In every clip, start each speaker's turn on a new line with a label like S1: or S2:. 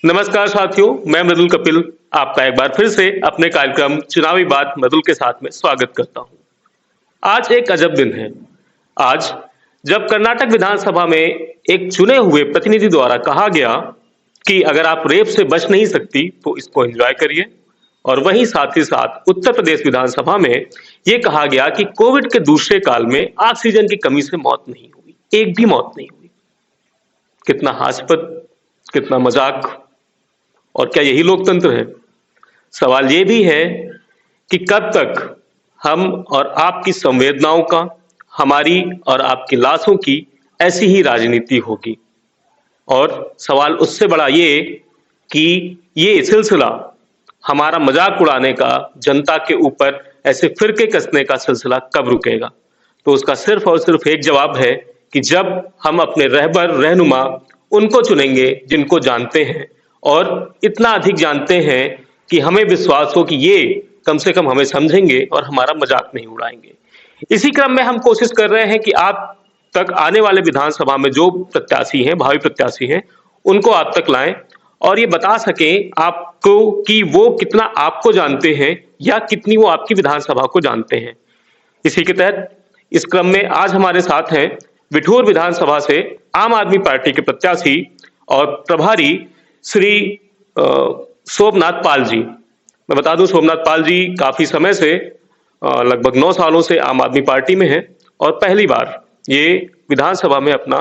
S1: नमस्कार साथियों, मैं मृदुल कपिल आपका एक बार फिर से अपने कार्यक्रम चुनावी बात मृदुल के साथ में स्वागत करता हूं। आज एक अजब दिन है। आज जब कर्नाटक विधानसभा में एक चुने हुए प्रतिनिधि द्वारा कहा गया कि अगर आप रेप से बच नहीं सकती तो इसको एंजॉय करिए, और वहीं साथ ही साथ उत्तर प्रदेश विधानसभा में यह कहा गया कि कोविड के दूसरे काल में ऑक्सीजन की कमी से मौत नहीं हुई, एक भी मौत नहीं हुई। कितना हास्यास्पद, कितना मजाक, और क्या यही लोकतंत्र है? सवाल ये भी है कि कब तक हम और आपकी संवेदनाओं का, हमारी और आपकी लाशों की ऐसी ही राजनीति होगी। और सवाल उससे बड़ा ये कि ये सिलसिला हमारा मजाक उड़ाने का, जनता के ऊपर ऐसे फिरके कसने का सिलसिला कब रुकेगा? तो उसका सिर्फ और सिर्फ एक जवाब है कि जब हम अपने रहबर रहनुमा उनको चुनेंगे जिनको जानते हैं, और इतना अधिक जानते हैं कि हमें विश्वास हो कि ये कम से कम हमें समझेंगे और हमारा मजाक नहीं उड़ाएंगे। इसी क्रम में हम कोशिश कर रहे हैं कि आप तक आने वाले विधानसभा में जो प्रत्याशी हैं, भावी प्रत्याशी हैं, उनको आप तक लाएं और ये बता सकें आपको कि वो कितना आपको जानते हैं या कितनी वो आपकी विधानसभा को जानते हैं। इसी के तहत इस क्रम में आज हमारे साथ हैं बिठूर विधानसभा से आम आदमी पार्टी के प्रत्याशी और प्रभारी श्री शोभनाथ पाल जी। मैं बता दूं, शोभनाथ पाल जी काफी समय से लगभग 9 सालों से आम आदमी पार्टी में हैं और पहली बार ये विधानसभा में अपना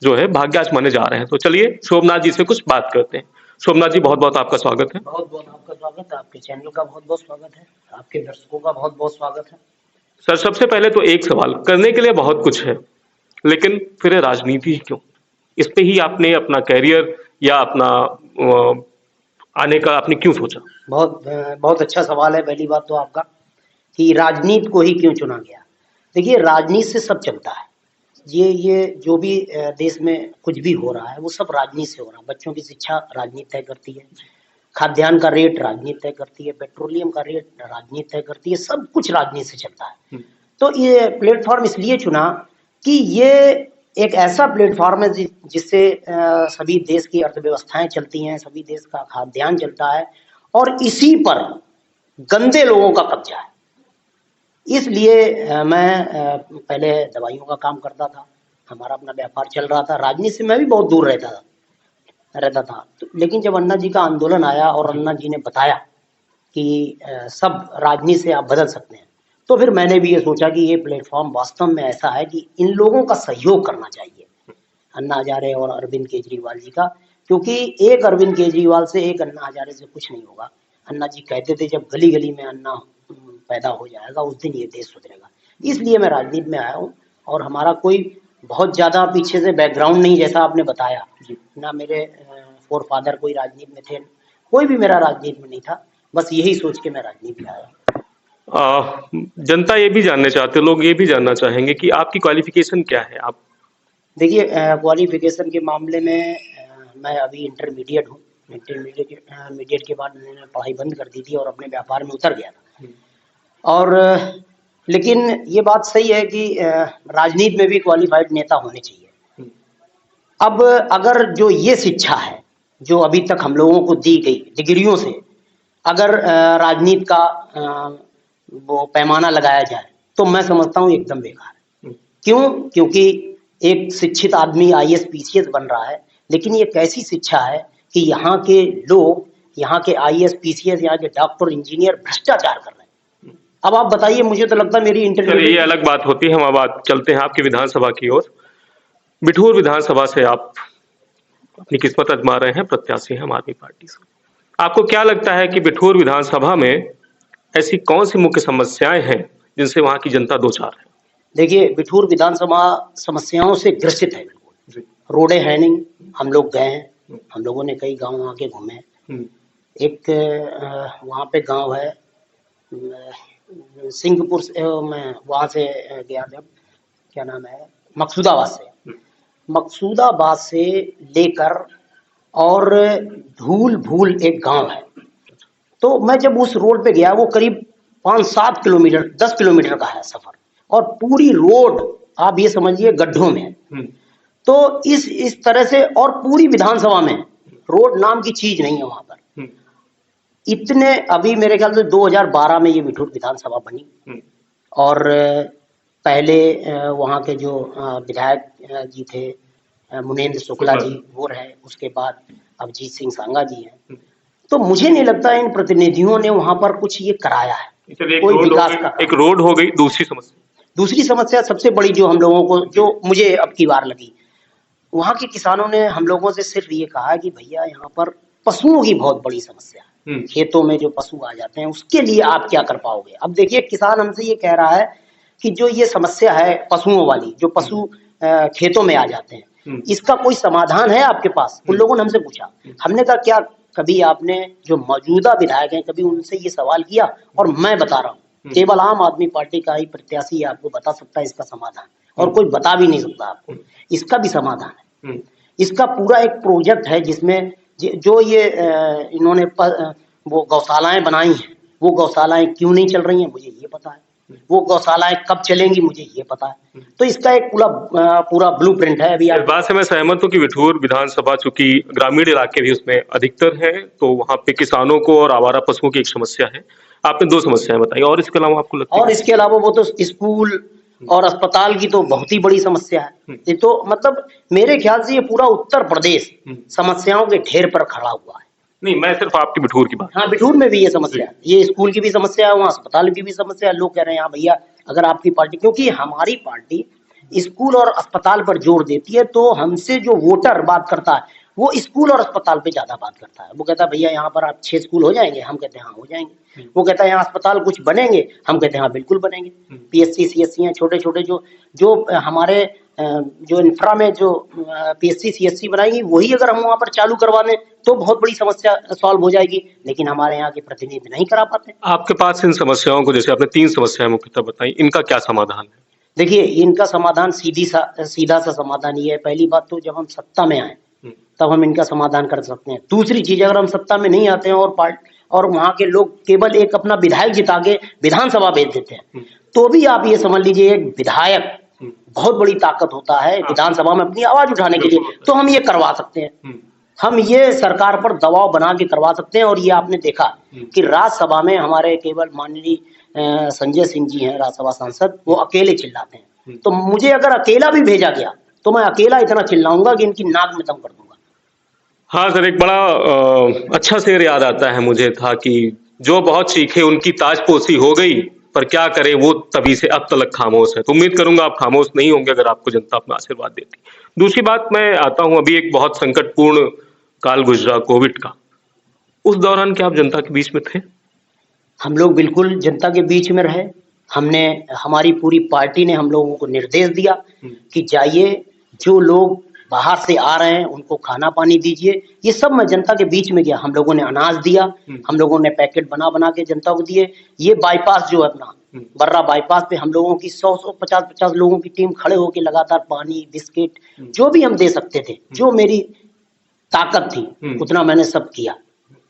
S1: जो है भाग्य आजमाने जा रहे हैं। तो चलिए शोभनाथ जी से कुछ बात करते हैं। शोभनाथ जी, बहुत बहुत आपका स्वागत है।
S2: बहुत बहुत आपका स्वागत है, आपके चैनल का बहुत बहुत स्वागत है, आपके दर्शकों का बहुत बहुत स्वागत है।
S1: सर, सबसे पहले तो एक सवाल, करने के लिए बहुत कुछ है, लेकिन फिर ये राजनीति ही क्यों? इस पे ही आपने अपना कैरियर या अपना आने का आपने क्यों सोचा?
S2: बहुत अच्छा सवाल है। पहली बात तो आपका कि राजनीति को ही क्यों चुना गया। देखिए, राजनीति से सब चलता है। ये जो भी देश में कुछ भी हो रहा है वो सब राजनीति से हो रहा है। बच्चों की शिक्षा राजनीति तय करती है, खाद्यान्न का रेट राजनीति तय करती है, पेट्रोलियम का रेट राजनीति तय करती है, सब कुछ राजनीति से चलता है। तो ये प्लेटफॉर्म इसलिए चुना कि ये एक ऐसा प्लेटफॉर्म है जिससे सभी देश की अर्थव्यवस्थाएं चलती हैं, सभी देश का खाद्यान्न चलता है, और इसी पर गंदे लोगों का कब्जा है। इसलिए मैं पहले दवाइयों का काम करता था, हमारा अपना व्यापार चल रहा था, राजनीति से मैं भी बहुत दूर रहता था। लेकिन जब अन्ना जी का आंदोलन आया और अन्ना जी ने बताया कि सब राजनीति से आप बदल सकते हैं, तो फिर मैंने भी ये सोचा कि ये प्लेटफॉर्म वास्तव में ऐसा है कि इन लोगों का सहयोग करना चाहिए, अन्ना हजारे और अरविंद केजरीवाल जी का। क्योंकि एक अरविंद केजरीवाल से, एक अन्ना हजारे से कुछ नहीं होगा। अन्ना जी कहते थे जब गली गली में अन्ना पैदा हो जाएगा उस दिन ये देश सुधरेगा। इसलिए मैं राजनीति में आया हूँ, और हमारा कोई बहुत ज्यादा पीछे से बैकग्राउंड नहीं, जैसा आपने बताया ना। मेरे फोर फादर कोई राजनीति में थे, कोई भी मेरा राजनीति में नहीं था। बस यही सोच के मैं राजनीति में आया।
S1: जनता ये भी जानना चाहते, लोग ये भी जानना चाहेंगे कि आपकी क्वालिफिकेशन क्या है? आप
S2: देखिए, क्वालिफिकेशन के मामले में मैं अभी इंटरमीडिएट हूँ। इंटरमीडिएट के बाद मैंने पढ़ाई बंद कर दी थी और अपने व्यापार में उतर गया था। और लेकिन ये बात सही है कि राजनीति में भी क्वालिफाइड नेता होने चाहिए। अब अगर जो ये शिक्षा है जो अभी तक हम लोगों को दी गई डिग्रियों से, अगर राजनीति का वो पैमाना लगाया जाए तो मैं समझता हूँ एकदम बेकार है। क्यों? क्योंकि एक शिक्षित आदमी IAS PCS बन रहा है, लेकिन ये कैसी शिक्षा है कि यहाँ के लोग, यहाँ के IAS PCS, यहाँ के डॉक्टर इंजीनियर भ्रष्टाचार कर रहे हैं। अब आप बताइए, मुझे तो लगता है मेरी इंटरव्यू,
S1: ये अलग बात होती है। हम बात चलते हैं आपकी विधानसभा की ओर। बिठूर विधानसभा से आप अपनी किस्मत आजमा रहे हैं, प्रत्याशी हैं आम आदमी पार्टी से। आपको क्या लगता है कि बिठूर विधानसभा में ऐसी कौन सी मुख्य समस्याएं हैं जिनसे वहां की जनता दो चार है?
S2: देखिए, बिठूर विधानसभा समस्याओं से ग्रसित है। बिल्कुल रोडें है नहीं, हम लोग गए हैं, हम लोगों ने कई गांव आके घूमे। एक वहाँ पे गांव है सिंहपुर से, मैं वहाँ से गया जब, क्या नाम है, मकसूदाबाद से लेकर और धूल भूल एक गांव है। तो मैं जब उस रोड पे गया, वो करीब 5-7 किलोमीटर, 10 किलोमीटर का है सफर, और पूरी रोड आप ये समझिए गड्ढों में है। तो इस तरह से, और पूरी विधानसभा में रोड नाम की चीज नहीं है वहां पर।
S1: हम्म,
S2: इतने अभी मेरे ख्याल से 2012 में ये बिठूर विधानसभा बनी
S1: हम्म,
S2: और पहले वहाँ के जो विधायक जी थे मुनेंद्र शुक्ला
S1: शुक्ला
S2: जी
S1: जी।
S2: वो रहे, उसके बाद अभिजीत सिंह सांगा जी हैं।
S1: हम्म।
S2: तो मुझे नहीं लगता इन प्रतिनिधियों ने वहां पर कुछ ये कराया है,
S1: चलिए,
S2: कोई विकास का
S1: एक रोड हो गई, दूसरी समस्या।
S2: दूसरी समस्या सबसे बड़ी जो हम लोगों को, जो मुझे अब की बार लगी, वहां के किसानों ने हम लोगों से सिर्फ ये कहा कि भैया यहाँ पर पशुओं की बहुत बड़ी समस्या है, खेतों में जो पशु आ जाते हैं उसके लिए आप क्या कर पाओगे। अब देखिए किसान हमसे ये कह रहा है कि जो ये समस्या है पशुओं वाली, जो पशु खेतों में आ जाते हैं, इसका कोई समाधान है आपके पास? उन लोगों ने हमसे पूछा। हमने कहा क्या कभी आपने जो मौजूदा विधायक हैं कभी उनसे ये सवाल किया? और मैं बता रहा हूँ केवल आम आदमी पार्टी का ही प्रत्याशी आपको बता सकता है इसका समाधान, और कोई बता भी नहीं सकता आपको। इसका भी समाधान है, इसका पूरा एक प्रोजेक्ट है जिसमें जो ये इन्होंने वो गौशालाएं बनाई हैं, वो गौशालाएं क्यों नहीं चल रही हैं मुझे ये पता है, वो गौशालाएं कब चलेंगी मुझे ये पता है। तो इसका एक पूरा ब्लूप्रिंट है। अभी
S1: इस बात से मैं सहमत हूँ कि बिठूर विधानसभा चूंकि ग्रामीण इलाके भी उसमें अधिकतर है, तो वहाँ पे किसानों को और आवारा पशुओं की एक समस्या है। आपने 2 समस्याएं बताई, और इसके अलावा आपको लगता है?
S2: और इसके अलावा वो तो स्कूल और अस्पताल की तो बहुत ही बड़ी समस्या है। ये तो मतलब मेरे ख्याल से ये पूरा उत्तर प्रदेश समस्याओं के ढेर पर खड़ा हुआ है।
S1: नहीं, मैं सिर्फ आपकी बिठूर की बात।
S2: हाँ, बिठूर में भी ये समस्या है, ये स्कूल की भी समस्या है, वहाँ अस्पताल की भी समस्या है। लोग कह रहे हैं हाँ भैया अगर आपकी पार्टी, क्योंकि हमारी पार्टी स्कूल और अस्पताल पर जोर देती है, तो हमसे जो वोटर बात करता है वो स्कूल और अस्पताल पे ज्यादा बात करता है। वो कहता है भैया यहाँ पर आप 6 स्कूल हो जाएंगे, हम कहते हैं हाँ हो जाएंगे। वो कहता है यहाँ अस्पताल कुछ बनेंगे, हम कहते हैं हाँ बिल्कुल बनेंगे। पीएससी सीएससी हैं छोटे छोटे, जो हमारे जो इंफ्रा में जो पीएससी सीएससी बनाएंगी, वही अगर हम वहाँ पर चालू करवा दें तो बहुत बड़ी समस्या सॉल्व हो जाएगी। लेकिन हमारे यहाँ के प्रतिनिधि नहीं करा पाते।
S1: आपके पास इन समस्याओं को, जैसे आपने 3 समस्याएं मुख्यतः बताई, इनका क्या समाधान है?
S2: देखिए इनका समाधान सीधा सा समाधान ये है। पहली बात तो जब हम सत्ता में आए तब हम इनका समाधान कर सकते हैं। दूसरी चीज, अगर हम सत्ता में नहीं आते हैं और वहां के लोग केवल एक अपना विधायक जिता के विधानसभा भेज देते हैं, तो भी आप ये समझ लीजिए एक विधायक बहुत बड़ी ताकत होता है विधानसभा में अपनी आवाज उठाने के लिए। तो हम ये करवा सकते हैं, हम ये सरकार पर दबाव बना के करवा सकते हैं। और ये आपने देखा कि राज्यसभा में हमारे केवल माननीय संजय सिंह जी हैं राज्यसभा सांसद, वो अकेले चिल्लाते हैं। तो मुझे अगर अकेला भी भेजा गया तो मैं अकेला इतना चिल्लाऊंगा कि इनकी नाक में दम कर दूंगा।
S1: हाँ सर, एक बड़ा अच्छा शेर याद आता है मुझे, था कि जो बहुत चीखे उनकी ताजपोशी हो गई, पर क्या करें वो तभी से अब तलक खामोश है। तो उम्मीद करूंगा आप खामोश नहीं होंगे अगर आपको जनता अपना आशीर्वाद देती। दूसरी बात, मैं आता हूं, अभी एक बहुत संकटपूर्ण काल गुजरा कोविड का, उस दौरान क्या आप जनता के बीच में थे?
S2: हम लोग बिल्कुल जनता के बीच में रहे। हमारी पूरी पार्टी ने हम लोगों को निर्देश दिया कि जाइए, जो लोग बाहर से आ रहे हैं उनको खाना पानी दीजिए। ये सब मैं जनता के बीच में गया। हम लोगों ने अनाज दिया, हम लोगों ने पैकेट बना बना के जनता को दिए। ये बाईपास जो है अपना बर्रा बाईपास पे हम लोगों की 100 50 लोगों की टीम खड़े होकर लगातार पानी बिस्किट जो भी हम दे सकते थे, जो मेरी ताकत थी उतना मैंने सब किया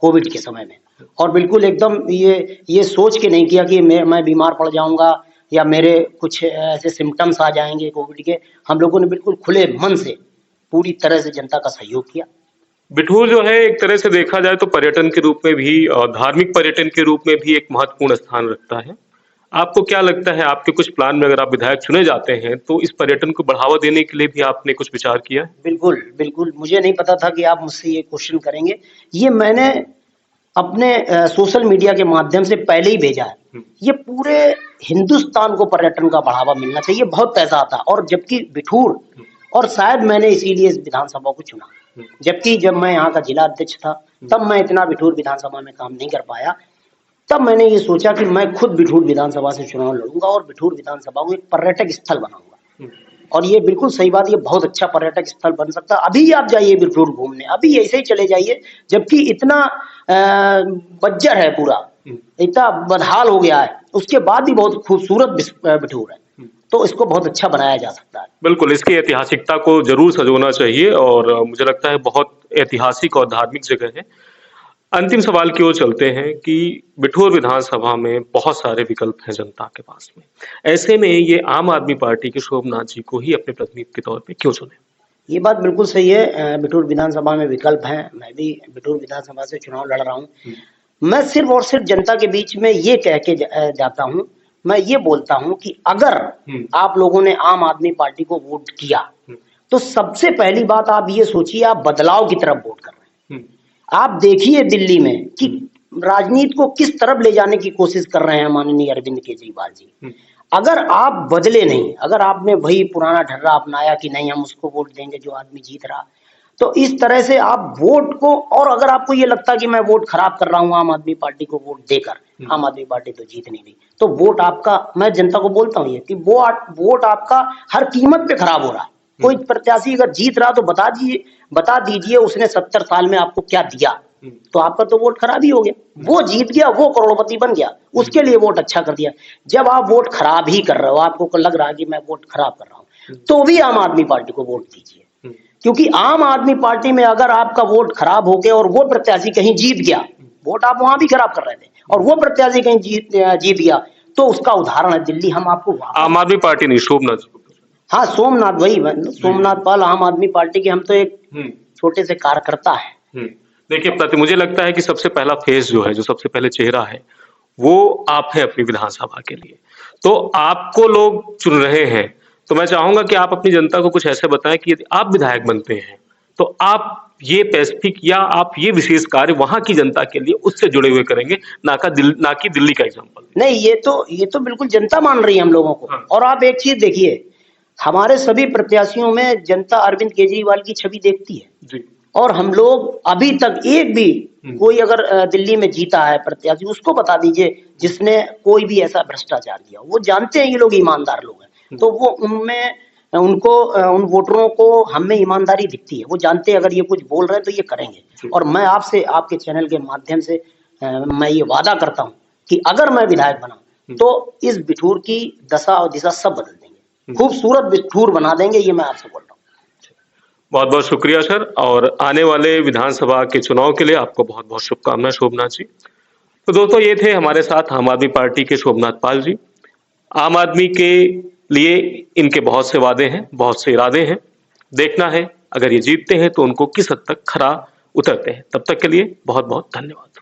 S2: कोविड के समय में। और बिल्कुल एकदम ये सोच के नहीं किया कि मैं बीमार पड़ जाऊंगा या मेरे कुछ ऐसे सिम्टम्स आ जाएंगे कोविड के। हम लोगों ने बिल्कुल खुले मन से पूरी तरह से जनता का सहयोग किया।
S1: बिठूर जो है एक तरह से देखा जाए तो पर्यटन के रूप में भी और धार्मिक पर्यटन के रूप में भी एक महत्वपूर्ण स्थान रखता है। आपको क्या लगता है, आपके कुछ प्लान में अगर आप विधायक चुने जाते हैं तो इस पर्यटन को बढ़ावा देने के लिए भी आपने कुछ विचार किया है?
S2: बिल्कुल बिल्कुल, मुझे नहीं पता था कि आप मुझसे ये क्वेश्चन करेंगे। ये मैंने अपने सोशल मीडिया के माध्यम से पहले ही भेजा है। ये पूरे हिंदुस्तान को पर्यटन का बढ़ावा मिलना चाहिए, बहुत पैसा आता है। और जबकि बिठूर, और शायद मैंने इसीलिए इस विधानसभा को चुना, जबकि जब मैं यहाँ का जिला अध्यक्ष था तब मैं इतना बिठूर विधानसभा में काम नहीं कर पाया। तब मैंने ये सोचा कि मैं खुद बिठूर विधानसभा से चुनाव लड़ूंगा और बिठूर विधानसभा को एक पर्यटक स्थल बनाऊंगा। और ये बिल्कुल सही बात, ये बहुत अच्छा पर्यटक स्थल बन सकता है। अभी आप जाइए बिठूर घूमने, अभी ऐसे ही चले जाइए, जबकि इतना बज्जर है पूरा, इतना बदहाल हो गया है, उसके बाद भी बहुत खूबसूरत बिठूर है। तो इसको बहुत अच्छा बनाया जा सकता है।
S1: बिल्कुल, इसकी ऐतिहासिकता को जरूर सजोना चाहिए और मुझे लगता है बहुत ऐतिहासिक और धार्मिक जगह है। अंतिम सवाल की ओर चलते हैं कि बिठूर विधानसभा में बहुत सारे विकल्प हैं जनता के पास में। ऐसे में ये आम आदमी पार्टी के शोभनाथ जी को ही अपने प्रतिनिधि के तौर पे क्यों चुने?
S2: ये बात बिल्कुल सही है। बिठूर विधानसभा में विकल्प हैं। मैं भी बिठूर विधानसभा से चुनाव लड़ रहा हूँ। मैं सिर्फ और सिर्फ जनता के बीच में ये कह के जाता हूँ, मैं ये बोलता हूँ कि अगर आप लोगों ने आम आदमी पार्टी को वोट किया तो सबसे पहली बात आप ये सोचिए, आप बदलाव की तरफ वोट कर रहे हैं। आप देखिए दिल्ली में कि राजनीति को किस तरफ ले जाने की कोशिश कर रहे हैं माननीय अरविंद केजरीवाल जी। अगर आप बदले नहीं, अगर आपने वही पुराना ढर्रा अपनाया कि नहीं हम उसको वोट देंगे जो आदमी जीत रहा, तो इस तरह से आप वोट को, और अगर आपको ये लगता है कि मैं वोट खराब कर रहा हूं आम आदमी पार्टी को वोट देकर, आम आदमी पार्टी तो जीत नहीं रही, तो वोट आपका, मैं जनता को बोलता हूं ये कि वोट आपका हर कीमत पे खराब हो रहा है। कोई प्रत्याशी अगर जीत रहा तो बता दीजिए उसने 70 साल में आपको क्या दिया, तो आपका तो वोट खराब ही हो गया। वो जीत गया, वो करोड़पति बन गया, उसके लिए वोट अच्छा कर दिया। जब आप वोट खराब ही कर रहे हो, आपको लग रहा है कि मैं वोट खराब कर रहा हूं, तो भी आम आदमी पार्टी को वोट दीजिए। क्योंकि आम आदमी पार्टी में अगर आपका वोट खराब हो गया और वो प्रत्याशी कहीं जीत गया, वोट आप वहां भी खराब कर रहे थे, और वो प्रत्याशी कहीं जीत गया, तो उसका उदाहरण है दिल्ली। हम आपको
S1: आम आदमी पार्टी नहीं, शोभनाथ।
S2: हाँ, सोमनाथ, वही सोमनाथ पाल आम आदमी पार्टी के हम तो एक छोटे से कार्यकर्ता है।
S1: देखिए मुझे लगता है कि सबसे पहला फेस जो है, जो सबसे पहले चेहरा है, वो आप है अपनी विधानसभा के लिए। तो आपको लोग चुन रहे हैं, तो मैं चाहूंगा कि आप अपनी जनता को कुछ ऐसे बताएं कि यदि आप विधायक बनते हैं तो आप ये स्पेसिफिक या आप ये विशेष कार्य वहां की जनता के लिए उससे जुड़े हुए करेंगे, ना कि दिल्ली का एग्जाम्पल।
S2: नहीं, ये तो बिल्कुल जनता मान रही है हम लोगों को। हाँ। और आप एक चीज देखिए, हमारे सभी प्रत्याशियों में जनता अरविंद केजरीवाल की छवि देखती है जी। और हम लोग अभी तक एक भी कोई अगर दिल्ली में जीता है प्रत्याशी, उसको बता दीजिए जिसने कोई भी ऐसा भ्रष्टाचार किया। वो जानते हैं ये लोग ईमानदार लोग हैं, तो वो उन वोटरों को हम में ईमानदारी दिखती है। वो जानते हैं अगर ये कुछ बोल रहे हैं तो ये करेंगे। और मैं आपसे, आपके चैनल के माध्यम से मैं ये वादा करता हूँ कि अगर मैं विधायक बना तो इस बिठूर की दशा और दिशा सब बदल देंगे, खूबसूरत बिठूर बना देंगे, ये मैं आपसे बोल रहा हूँ।
S1: बहुत बहुत शुक्रिया सर, और आने वाले विधानसभा के चुनाव के लिए आपको बहुत बहुत शुभकामनाएं शोभनाथ जी। तो दोस्तों, ये थे हमारे साथ आम आदमी पार्टी के शोभनाथ पाल जी। आम आदमी के लिए इनके बहुत से वादे हैं, बहुत से इरादे हैं। देखना है अगर ये जीतते हैं तो उनको किस हद तक खरा उतरते हैं। तब तक के लिए बहुत बहुत धन्यवाद।